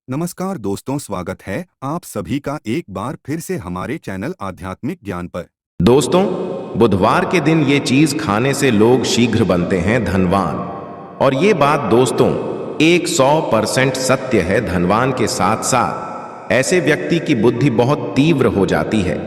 नमस्कार दोस्तों, स्वागत है आप सभी का एक बार फिर से हमारे चैनल आध्यात्मिक ज्ञान पर। दोस्तों, बुधवार के दिन ये चीज खाने से लोग शीघ्र बनते हैं धनवान। और ये बात दोस्तों 100% सत्य है। धनवान के साथ साथ ऐसे व्यक्ति की बुद्धि बहुत तीव्र हो जाती है।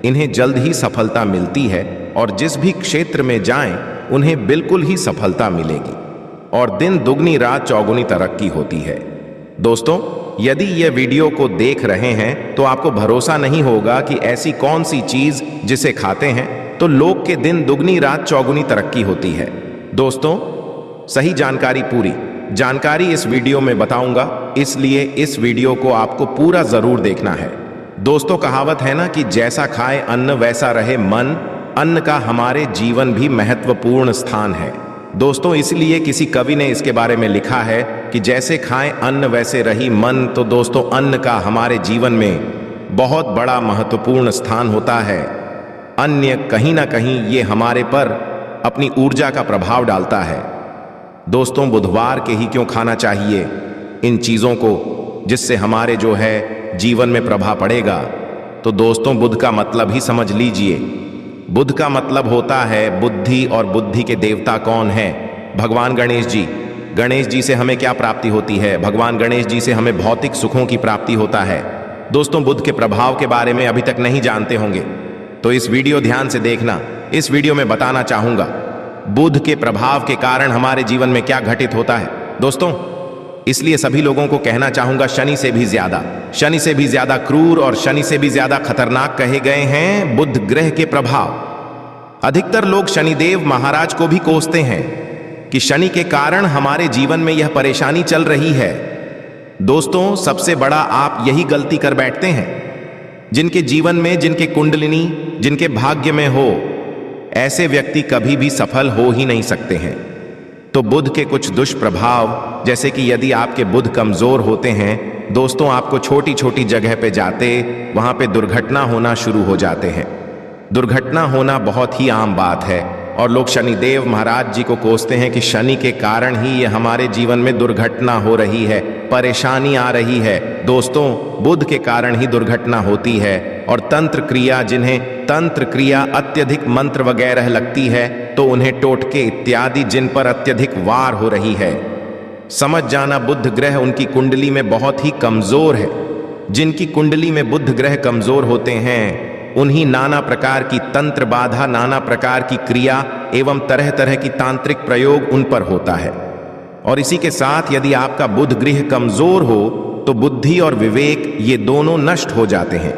इन्हें जल्द ही सफलता मिलती है और जिस भी क्षेत्र में जाएं उन्हें बिल्कुल ही सफलता मिलेगी और दिन दुगनी रात चौगुनी तरक्की होती है। दोस्तों, यदि यह वीडियो को देख रहे हैं तो आपको भरोसा नहीं होगा कि ऐसी कौन सी चीज जिसे खाते हैं तो लोग के दिन दुगनी रात चौगुनी तरक्की होती है। दोस्तों, सही जानकारी, पूरी जानकारी इस वीडियो में बताऊंगा, इसलिए इस वीडियो को आपको पूरा जरूर देखना है। दोस्तों, कहावत है ना कि जैसा खाए अन्न वैसा रहे मन। अन्न का हमारे जीवन भी महत्वपूर्ण स्थान है। दोस्तों, इसलिए किसी कवि ने इसके बारे में लिखा है कि जैसे खाएं अन्न वैसे रही मन। तो दोस्तों, अन्न का हमारे जीवन में बहुत बड़ा महत्वपूर्ण स्थान होता है। अन्न कहीं ना कहीं ये हमारे पर अपनी ऊर्जा का प्रभाव डालता है। दोस्तों, बुधवार के ही क्यों खाना चाहिए इन चीज़ों को जिससे हमारे जो है जीवन में प्रभाव पड़ेगा? तो दोस्तों, बुध का मतलब ही समझ लीजिए। बुध का मतलब होता है बुद्धि, और बुद्धि के देवता कौन है? भगवान गणेश जी। गणेश जी से हमें क्या प्राप्ति होती है? भगवान गणेश जी से हमें भौतिक सुखों की प्राप्ति होता है। दोस्तों, बुध के प्रभाव के बारे में अभी तक नहीं जानते होंगे तो इस वीडियो ध्यान से देखना। इस वीडियो में बताना चाहूंगा बुध के प्रभाव के कारण हमारे जीवन में क्या घटित होता है। दोस्तों, इसलिए सभी लोगों को कहना चाहूंगा, शनि से भी ज्यादा क्रूर और शनि से भी ज्यादा खतरनाक कहे गए हैं बुध ग्रह के प्रभाव। अधिकतर लोग शनिदेव महाराज को भी कोसते हैं कि शनि के कारण हमारे जीवन में यह परेशानी चल रही है। दोस्तों, सबसे बड़ा आप यही गलती कर बैठते हैं। जिनके जीवन में, जिनके कुंडलिनी, जिनके भाग्य में हो, ऐसे व्यक्ति कभी भी सफल हो ही नहीं सकते हैं। तो बुध के कुछ दुष्प्रभाव, जैसे कि यदि आपके बुध कमजोर होते हैं दोस्तों, आपको छोटी छोटी जगह पे जाते वहां पे दुर्घटना होना शुरू हो जाते हैं। दुर्घटना होना बहुत ही आम बात है और लोग शनिदेव महाराज जी को कोसते हैं कि शनि के कारण ही ये हमारे जीवन में दुर्घटना हो रही है, परेशानी आ रही है। दोस्तों, बुध के कारण ही दुर्घटना होती है। और तंत्र क्रिया, जिन्हें तंत्र क्रिया अत्यधिक मंत्र वगैरह लगती है तो उन्हें टोटके इत्यादि जिन पर अत्यधिक वार हो रही है, समझ जाना बुध ग्रह उनकी कुंडली में बहुत ही कमजोर है। जिनकी कुंडली में बुध ग्रह कमजोर होते हैं उन्हीं नाना प्रकार की तंत्र बाधा, नाना प्रकार की क्रिया एवं तरह तरह की तांत्रिक प्रयोग उन पर होता है। और इसी के साथ यदि आपका बुध ग्रह कमजोर हो तो बुद्धि और विवेक ये दोनों नष्ट हो जाते हैं।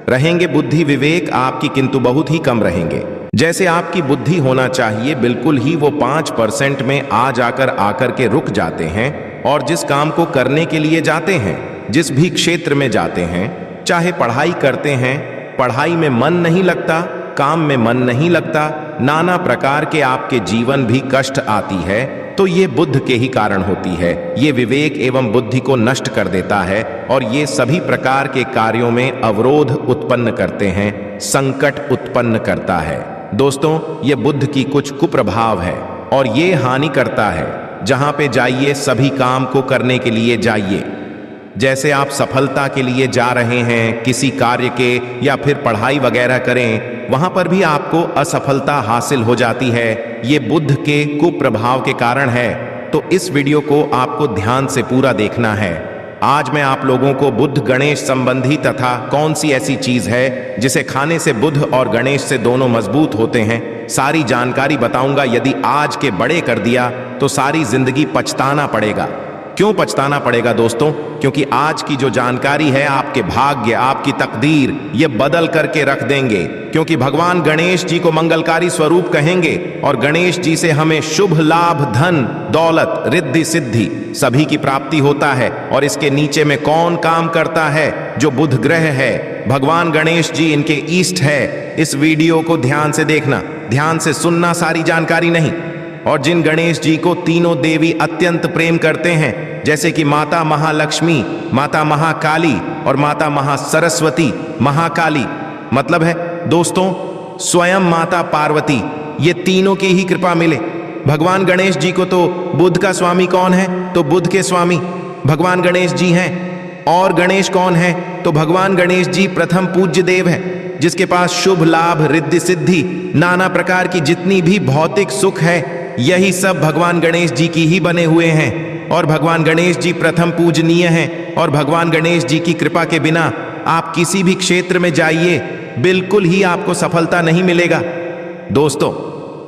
रहेंगे बुद्धि विवेक आपकी, किंतु बहुत ही कम रहेंगे। जैसे आपकी बुद्धि होना चाहिए बिल्कुल ही वो 5% में आ जाकर आकर के रुक जाते हैं। और जिस काम को करने के लिए जाते हैं, जिस भी क्षेत्र में जाते हैं, चाहे पढ़ाई करते हैं, पढ़ाई में मन नहीं लगता, काम में मन नहीं लगता, नाना प्रकार के आपके जीवन भी कष्ट आती है, तो ये बुध के ही कारण होती है। ये विवेक एवं बुद्धि को नष्ट कर देता है और ये सभी प्रकार के कार्यों में अवरोध उत्पन्न करते हैं, संकट उत्पन्न करता है। दोस्तों, ये बुध की कुछ कुप्रभाव है और ये हानि करता है। जहां पे जाइए सभी काम को करने के लिए जाइए। जैसे आप सफलता के लिए जा रहे हैं किसी कार्य के या फिर पढ़ाई वगैरह करें, वहां पर भी आपको असफलता हासिल हो जाती है। ये बुध के कुप्रभाव के कारण है। तो इस वीडियो को आपको ध्यान से पूरा देखना है। आज मैं आप लोगों को बुध गणेश संबंधी तथा कौन सी ऐसी चीज है जिसे खाने से बुध और गणेश से दोनों मजबूत होते हैं, सारी जानकारी बताऊंगा। यदि आज के बड़े कर दिया तो सारी जिंदगी पछताना पड़ेगा। क्यों पछताना पड़ेगा दोस्तों? क्योंकि आज की जो जानकारी है आपके भाग्य, आपकी तकदीर ये बदल करके रख देंगे। क्योंकि भगवान गणेश जी को मंगलकारी स्वरूप कहेंगे और गणेश जी से हमें शुभ लाभ, धन, दौलत, रिद्धि सिद्धि सभी की प्राप्ति होता है। और इसके नीचे में कौन काम करता है? जो बुध ग्रह है, भगवान गणेश जी इनके ईष्ट है। इस वीडियो को ध्यान से देखना, ध्यान से सुनना, सारी जानकारी नहीं। और जिन गणेश जी को तीनों देवी अत्यंत प्रेम करते हैं, जैसे कि माता महालक्ष्मी, माता महाकाली और माता महासरस्वती। महाकाली मतलब है दोस्तों स्वयं माता पार्वती, ये तीनों की ही कृपा मिले। भगवान गणेश जी को तो बुध का स्वामी कौन है? तो बुध के स्वामी भगवान गणेश जी हैं। और गणेश कौन है? तो भगवान गणेश जी प्रथम पूज्य देव है, जिसके पास शुभ लाभ, रिद्धि सिद्धि, नाना प्रकार की जितनी भी भौतिक सुख है, यही सब भगवान गणेश जी की ही बने हुए हैं। और भगवान गणेश जी प्रथम पूजनीय हैं। और भगवान गणेश जी की कृपा के बिना आप किसी भी क्षेत्र में जाइए, बिल्कुल ही आपको सफलता नहीं मिलेगा। दोस्तों,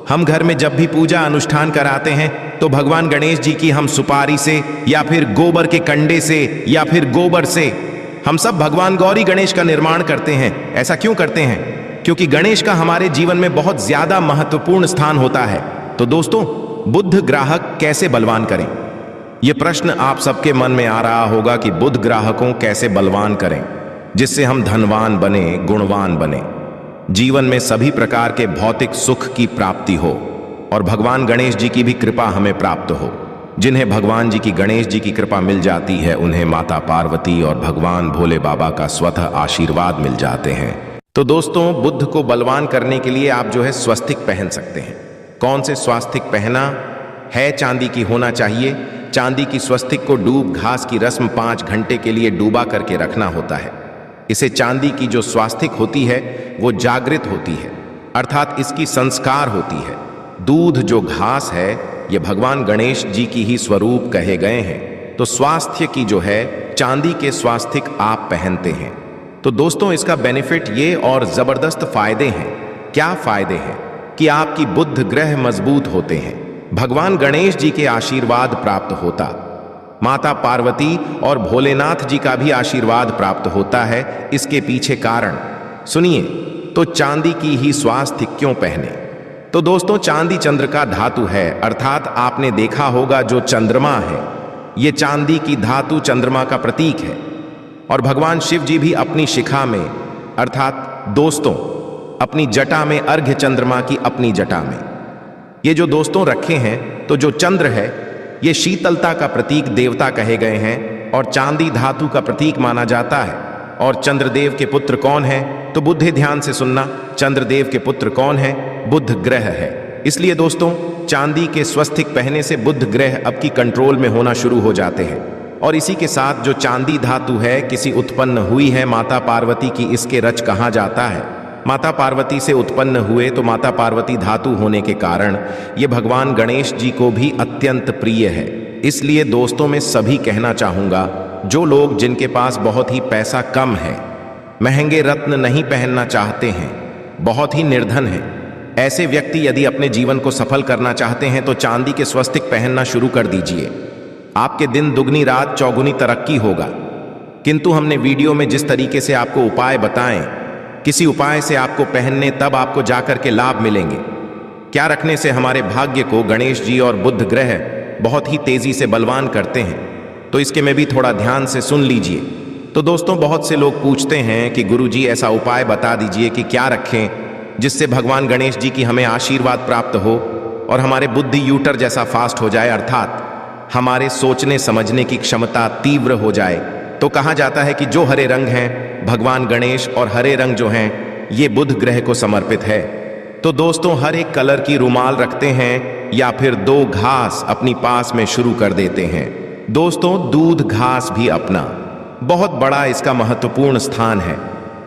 हम घर में जब भी पूजा अनुष्ठान कराते हैं तो भगवान गणेश जी की हम सुपारी से या फिर गोबर के कंडे से या फिर गोबर से हम सब भगवान गौरी गणेश का निर्माण करते हैं। ऐसा क्यों करते हैं? क्योंकि गणेश का हमारे जीवन में बहुत ज्यादा महत्वपूर्ण स्थान होता है। तो दोस्तों, बुध ग्राहक कैसे बलवान करें? यह प्रश्न आप सबके मन में आ रहा होगा कि बुध ग्राहकों कैसे बलवान करें जिससे हम धनवान बने, गुणवान बने, जीवन में सभी प्रकार के भौतिक सुख की प्राप्ति हो और भगवान गणेश जी की भी कृपा हमें प्राप्त हो। जिन्हें भगवान जी की, गणेश जी की कृपा मिल जाती है, उन्हें माता पार्वती और भगवान भोले बाबा का स्वतः आशीर्वाद मिल जाते हैं। तो दोस्तों, बुध को बलवान करने के लिए आप जो है स्वस्तिक पहन सकते हैं। कौन से स्वस्तिक पहना है? चांदी की होना चाहिए। चांदी की स्वस्तिक को डूब घास की रस्म 5 घंटे के लिए डूबा करके रखना होता है। इसे चांदी की जो स्वास्तिक होती है वो जागृत होती है, अर्थात इसकी संस्कार होती है। दूध जो घास है ये भगवान गणेश जी की ही स्वरूप कहे गए हैं। तो स्वास्थ्य की जो है चांदी के स्वास्तिक आप पहनते हैं। तो दोस्तों, इसका बेनिफिट ये और जबरदस्त फायदे हैं। क्या फायदे हैं? कि आपकी बुध ग्रह मजबूत होते हैं, भगवान गणेश जी के आशीर्वाद प्राप्त होता, माता पार्वती और भोलेनाथ जी का भी आशीर्वाद प्राप्त होता है। इसके पीछे कारण सुनिए। तो चांदी की ही स्वास्थ्य क्यों पहने? तो दोस्तों, चांदी चंद्र का धातु है, अर्थात आपने देखा होगा जो चंद्रमा है ये चांदी की धातु चंद्रमा का प्रतीक है। और भगवान शिव जी भी अपनी शिखा में, अर्थात दोस्तों अपनी जटा में, अर्घ्य चंद्रमा की अपनी जटा में ये जो दोस्तों रखे हैं, तो जो चंद्र है ये शीतलता का प्रतीक देवता कहे गए हैं और चांदी धातु का प्रतीक माना जाता है। और चंद्रदेव के पुत्र कौन है? तो बुध, ध्यान से सुनना, चंद्रदेव के पुत्र कौन है? बुध ग्रह है। इसलिए दोस्तों, चांदी के स्वस्तिक पहने से बुध ग्रह अब की कंट्रोल में होना शुरू हो जाते हैं। और इसी के साथ जो चांदी धातु है किसी उत्पन्न हुई है माता पार्वती की, इसके रच कहा जाता है। माता पार्वती से उत्पन्न हुए, तो माता पार्वती धातु होने के कारण ये भगवान गणेश जी को भी अत्यंत प्रिय है। इसलिए दोस्तों, मैं सभी कहना चाहूँगा, जो लोग जिनके पास बहुत ही पैसा कम है, महंगे रत्न नहीं पहनना चाहते हैं, बहुत ही निर्धन हैं, ऐसे व्यक्ति यदि अपने जीवन को सफल करना चाहते हैं तो चांदी के स्वस्तिक पहनना शुरू कर दीजिए। आपके दिन दुगनी रात चौगुनी तरक्की होगा। किंतु हमने वीडियो में जिस तरीके से आपको उपाय बताएं, किसी उपाय से आपको पहनने तब आपको जाकर के लाभ मिलेंगे। क्या रखने से हमारे भाग्य को गणेश जी और बुध ग्रह बहुत ही तेजी से बलवान करते हैं, तो इसके में भी थोड़ा ध्यान से सुन लीजिए। तो दोस्तों, बहुत से लोग पूछते हैं कि गुरुजी ऐसा उपाय बता दीजिए कि क्या रखें जिससे भगवान गणेश जी की हमें आशीर्वाद प्राप्त हो और हमारे बुद्धि यूटर जैसा फास्ट हो जाए, अर्थात हमारे सोचने समझने की क्षमता तीव्र हो जाए। तो कहा जाता है कि जो हरे रंग हैं भगवान गणेश और हरे रंग जो हैं ये बुध ग्रह को समर्पित है। तो दोस्तों, हर एक कलर की रुमाल रखते हैं या फिर 2 घास अपनी पास में शुरू कर देते हैं। दोस्तों, दूध घास भी अपना बहुत बड़ा इसका महत्वपूर्ण स्थान है।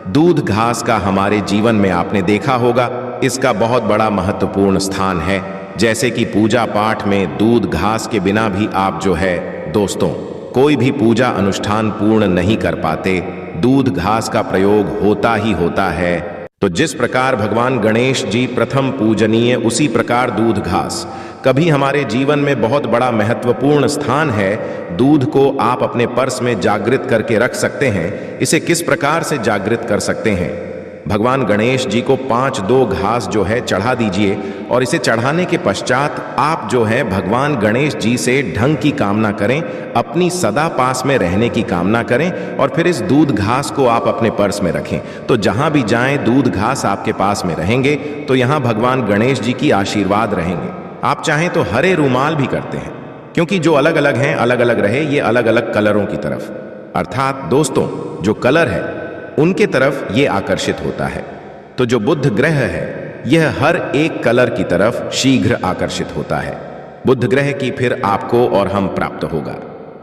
दूध घास का हमारे जीवन में आपने देखा होगा इसका बहुत बड़ा महत्वपूर्ण स्थान है। जैसे कि पूजा पाठ में दूध घास के बिना भी आप जो है दोस्तों कोई भी पूजा अनुष्ठान पूर्ण नहीं कर पाते, दूध घास का प्रयोग होता ही होता है। तो जिस प्रकार भगवान गणेश जी प्रथम पूजनीय, उसी प्रकार दूध घास कभी हमारे जीवन में बहुत बड़ा महत्वपूर्ण स्थान है। दूध को आप अपने पर्स में जागृत करके रख सकते हैं। इसे किस प्रकार से जागृत कर सकते हैं? भगवान गणेश जी को 5-2 घास जो है चढ़ा दीजिए और इसे चढ़ाने के पश्चात आप जो है भगवान गणेश जी से ढंग की कामना करें, अपनी सदा पास में रहने की कामना करें और फिर इस दूध घास को आप अपने पर्स में रखें। तो जहां भी जाएं दूध घास आपके पास में रहेंगे, तो यहां भगवान गणेश जी की आशीर्वाद रहेंगे। आप चाहें तो हरे रूमाल भी करते हैं, क्योंकि जो अलग अलग हैं अलग अलग रहे, ये अलग अलग कलरों की तरफ, अर्थात दोस्तों जो कलर है उनके तरफ ये आकर्षित होता है। तो जो बुध ग्रह है यह हर एक कलर की तरफ शीघ्र आकर्षित होता है। बुध ग्रह की फिर आपको और हम प्राप्त होगा।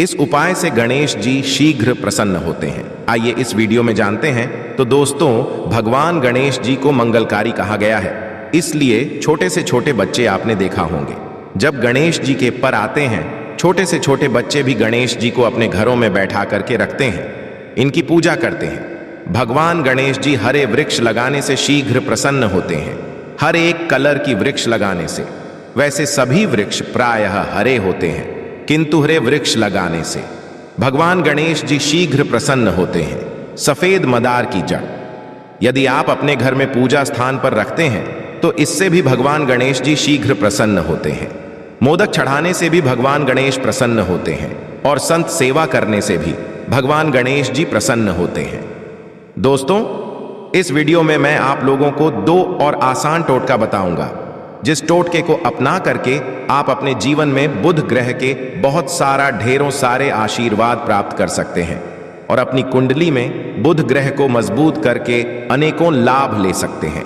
इस उपाय से गणेश जी शीघ्र प्रसन्न होते हैं। आइए इस वीडियो में जानते हैं। तो दोस्तों, भगवान गणेश जी को मंगलकारी कहा गया है, इसलिए छोटे से छोटे बच्चे आपने देखा होंगे जब गणेश जी के पर आते हैं, छोटे से छोटे बच्चे भी गणेश जी को अपने घरों में बैठा करके रखते हैं, इनकी पूजा करते हैं। भगवान गणेश जी हरे वृक्ष लगाने से शीघ्र प्रसन्न होते हैं, हर एक कलर की वृक्ष लगाने से। वैसे सभी वृक्ष प्रायः हरे होते हैं, किंतु हरे वृक्ष लगाने से भगवान गणेश जी शीघ्र प्रसन्न होते हैं। सफेद मदार की जड़ यदि आप अपने घर में पूजा स्थान पर रखते हैं तो इससे भी भगवान गणेश जी शीघ्र प्रसन्न होते हैं। मोदक चढ़ाने से भी भगवान गणेश प्रसन्न होते हैं और संत सेवा करने से भी भगवान गणेश जी प्रसन्न होते हैं। दोस्तों, इस वीडियो में मैं आप लोगों को 2 और आसान टोटका बताऊंगा, जिस टोटके को अपना करके आप अपने जीवन में बुध ग्रह के बहुत सारा ढेरों सारे आशीर्वाद प्राप्त कर सकते हैं और अपनी कुंडली में बुध ग्रह को मजबूत करके अनेकों लाभ ले सकते हैं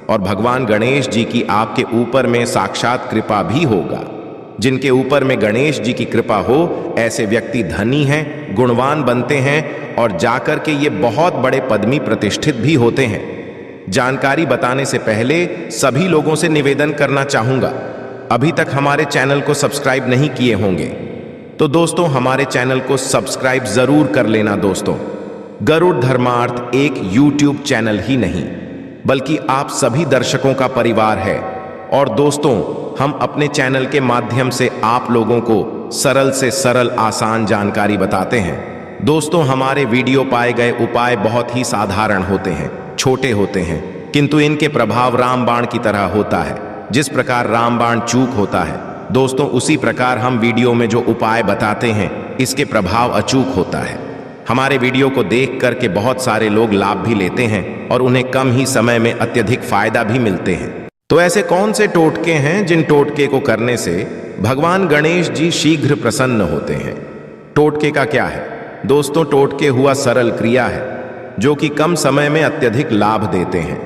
और भगवान गणेश जी की आपके ऊपर में साक्षात कृपा भी होगा। जिनके ऊपर में गणेश जी की कृपा हो, ऐसे व्यक्ति धनी हैं, गुणवान बनते हैं और जाकर के ये बहुत बड़े पद में प्रतिष्ठित भी होते हैं। जानकारी बताने से पहले सभी लोगों से निवेदन करना चाहूंगा, अभी तक हमारे चैनल को सब्सक्राइब नहीं किए होंगे तो दोस्तों हमारे चैनल को सब्सक्राइब जरूर कर लेना। दोस्तों, गरुड़ धर्मार्थ एक यूट्यूब चैनल ही नहीं बल्कि आप सभी दर्शकों का परिवार है और दोस्तों, हम अपने चैनल के माध्यम से आप लोगों को सरल से सरल आसान जानकारी बताते हैं। दोस्तों, हमारे वीडियो पाए गए उपाय बहुत ही साधारण होते हैं, छोटे होते हैं, किंतु इनके प्रभाव रामबाण की तरह होता है। जिस प्रकार रामबाण चूक होता है दोस्तों, उसी प्रकार हम वीडियो में जो उपाय बताते हैं इसके प्रभाव अचूक होता है। हमारे वीडियो को देख करके बहुत सारे लोग लाभ भी लेते हैं और उन्हें कम ही समय में अत्यधिक फायदा भी मिलते हैं। तो ऐसे कौन से टोटके हैं जिन टोटके को करने से भगवान गणेश जी शीघ्र प्रसन्न होते हैं? टोटके का क्या है दोस्तों? टोटके हुआ सरल क्रिया है जो कि कम समय में अत्यधिक लाभ देते हैं।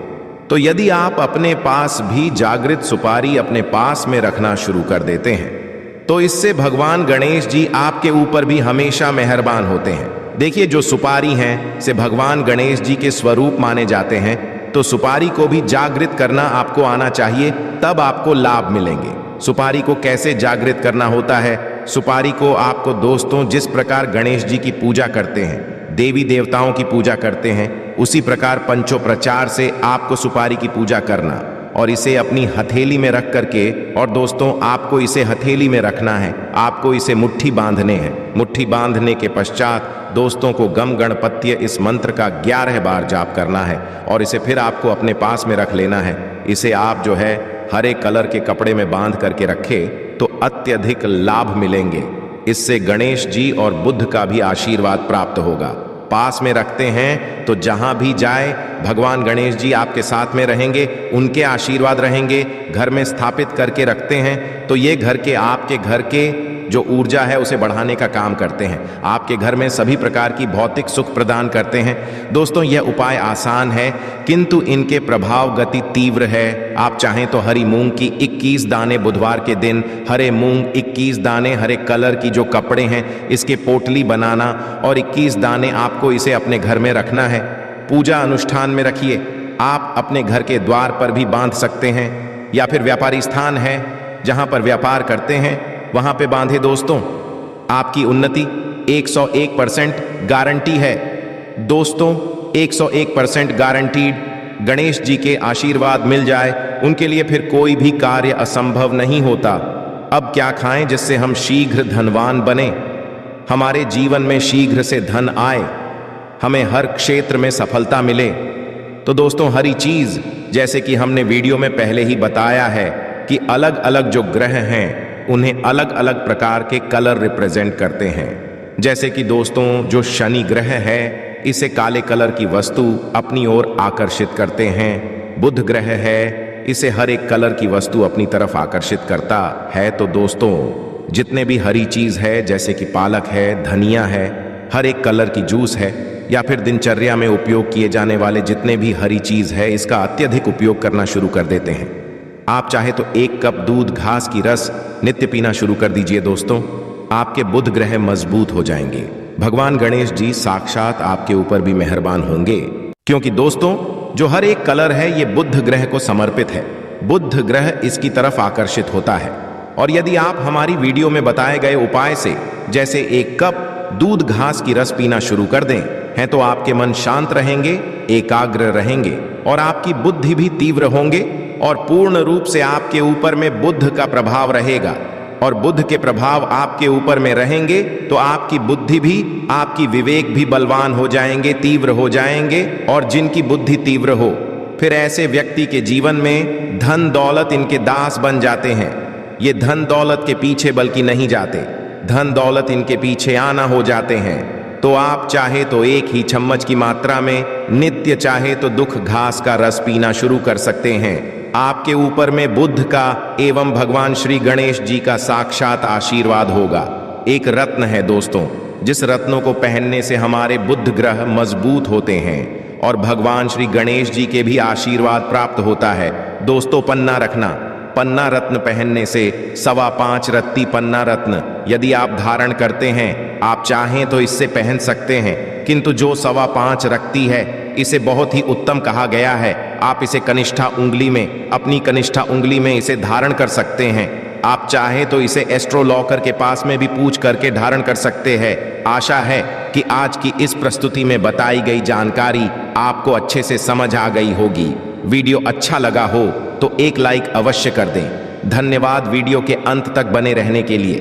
तो यदि आप अपने पास भी जागृत सुपारी अपने पास में रखना शुरू कर देते हैं तो इससे भगवान गणेश जी आपके ऊपर भी हमेशा मेहरबान होते हैं। देखिए, जो सुपारी हैं से भगवान गणेश जी के स्वरूप माने जाते हैं, तो सुपारी को भी जागृत करना आपको आना चाहिए, तब आपको लाभ मिलेंगे। सुपारी को कैसे जागृत करना होता है? सुपारी को आपको दोस्तों जिस प्रकार गणेश जी की पूजा करते हैं, देवी देवताओं की पूजा करते हैं, उसी प्रकार पंचोपचार से आपको सुपारी की पूजा करना और इसे अपनी हथेली में रख करके, और दोस्तों आपको इसे हथेली में रखना है, आपको इसे मुट्ठी बांधने हैं। मुट्ठी बांधने के पश्चात दोस्तों को गम गणपत्य इस मंत्र का 11 बार जाप करना है और इसे फिर आपको अपने पास में रख लेना है। इसे आप जो है हरे कलर के कपड़े में बांध करके रखे तो अत्यधिक लाभ मिलेंगे। इससे गणेश जी और बुद्ध का भी आशीर्वाद प्राप्त होगा। पास में रखते हैं तो जहां भी जाए भगवान गणेश जी आपके साथ में रहेंगे, उनके आशीर्वाद रहेंगे। घर में स्थापित करके रखते हैं तो ये घर के आपके घर के जो ऊर्जा है उसे बढ़ाने का काम करते हैं, आपके घर में सभी प्रकार की भौतिक सुख प्रदान करते हैं। दोस्तों, यह उपाय आसान है किंतु इनके प्रभाव गति तीव्र है। आप चाहें तो हरी मूंग की 21 दाने बुधवार के दिन, हरे मूंग 21 दाने, हरे कलर की जो कपड़े हैं इसके पोटली बनाना और 21 दाने आपको इसे अपने घर में रखना है। पूजा अनुष्ठान में रखिए। आप अपने घर के द्वार पर भी बांध सकते हैं या फिर व्यापारी स्थान है जहां पर व्यापार करते हैं वहां पे बांधे। दोस्तों, आपकी उन्नति 101% गारंटी है। दोस्तों, 101% गारंटीड। गणेश जी के आशीर्वाद मिल जाए उनके लिए फिर कोई भी कार्य असंभव नहीं होता। अब क्या खाएं जिससे हम शीघ्र धनवान बने, हमारे जीवन में शीघ्र से धन आए, हमें हर क्षेत्र में सफलता मिले? तो दोस्तों, हरी चीज जैसे कि हमने वीडियो में पहले ही बताया है कि अलग अलग जो ग्रह हैं उन्हें अलग अलग प्रकार के कलर रिप्रेजेंट करते हैं। जैसे कि दोस्तों, जो शनि ग्रह है इसे काले कलर की वस्तु अपनी ओर आकर्षित करते हैं। बुध ग्रह है, इसे हर एक कलर की वस्तु अपनी तरफ आकर्षित करता है। तो दोस्तों, जितने भी हरी चीज है जैसे कि पालक है, धनिया है, हर एक कलर की जूस है या फिर दिनचर्या में उपयोग किए जाने वाले जितने भी हरी चीज है इसका अत्यधिक उपयोग करना शुरू कर देते हैं। आप चाहे तो 1 कप दूध घास की रस नित्य पीना शुरू कर दीजिए। दोस्तों, आपके बुध ग्रह मजबूत हो जाएंगे। भगवान गणेश जी साक्षात आपके ऊपर भी मेहरबान होंगे, क्योंकि दोस्तों जो हर एक कलर है ये बुध ग्रह को समर्पित है। बुध ग्रह इसकी तरफ आकर्षित होता है। और यदि आप हमारी वीडियो में बताए गए उपाय से जैसे 1 कप दूध घास की रस पीना शुरू कर दें हैं तो आपके मन शांत रहेंगे, एकाग्र रहेंगे और आपकी बुद्धि भी तीव्र होंगे और पूर्ण रूप से आपके ऊपर में बुध का प्रभाव रहेगा। और बुध के प्रभाव आपके ऊपर में रहेंगे तो आपकी बुद्धि भी, आपकी विवेक भी बलवान हो जाएंगे, तीव्र हो जाएंगे। और जिनकी बुद्धि तीव्र हो फिर ऐसे व्यक्ति के जीवन में धन दौलत इनके दास बन जाते हैं। ये धन दौलत के पीछे बल्कि नहीं जाते, धन दौलत इनके पीछे आना हो जाते हैं। तो आप चाहे तो 1 ही चम्मच की मात्रा में नित्य चाहे तो दुख घास का रस पीना शुरू कर सकते हैं। आपके ऊपर में बुध का एवं भगवान श्री गणेश जी का साक्षात आशीर्वाद होगा। एक रत्न है दोस्तों, जिस रत्नों को पहनने से हमारे बुध ग्रह मजबूत होते हैं और भगवान श्री गणेश जी के भी आशीर्वाद प्राप्त होता है। दोस्तों पन्ना रखना, पन्ना रत्न पहनने से 5.25 रत्ती पन्ना रत्न यदि आप धारण करते हैं, आप चाहें तो इससे पहन सकते हैं, किंतु जो 5.25 रखती है इसे बहुत ही उत्तम कहा गया है। आप इसे कनिष्ठा उंगली में, अपनी कनिष्ठा उंगली में इसे धारण कर सकते हैं। आप चाहें तो इसे एस्ट्रोलॉकर के पास में भी पूछ करके धारण कर सकते हैं। आशा है कि आज की इस प्रस्तुति में बताई गई जानकारी आपको अच्छे से समझ आ गई होगी। वीडियो अच्छा लगा हो तो एक लाइक अवश्य कर दें। धन्यवाद वीडियो के अंत तक बने रहने के लिए।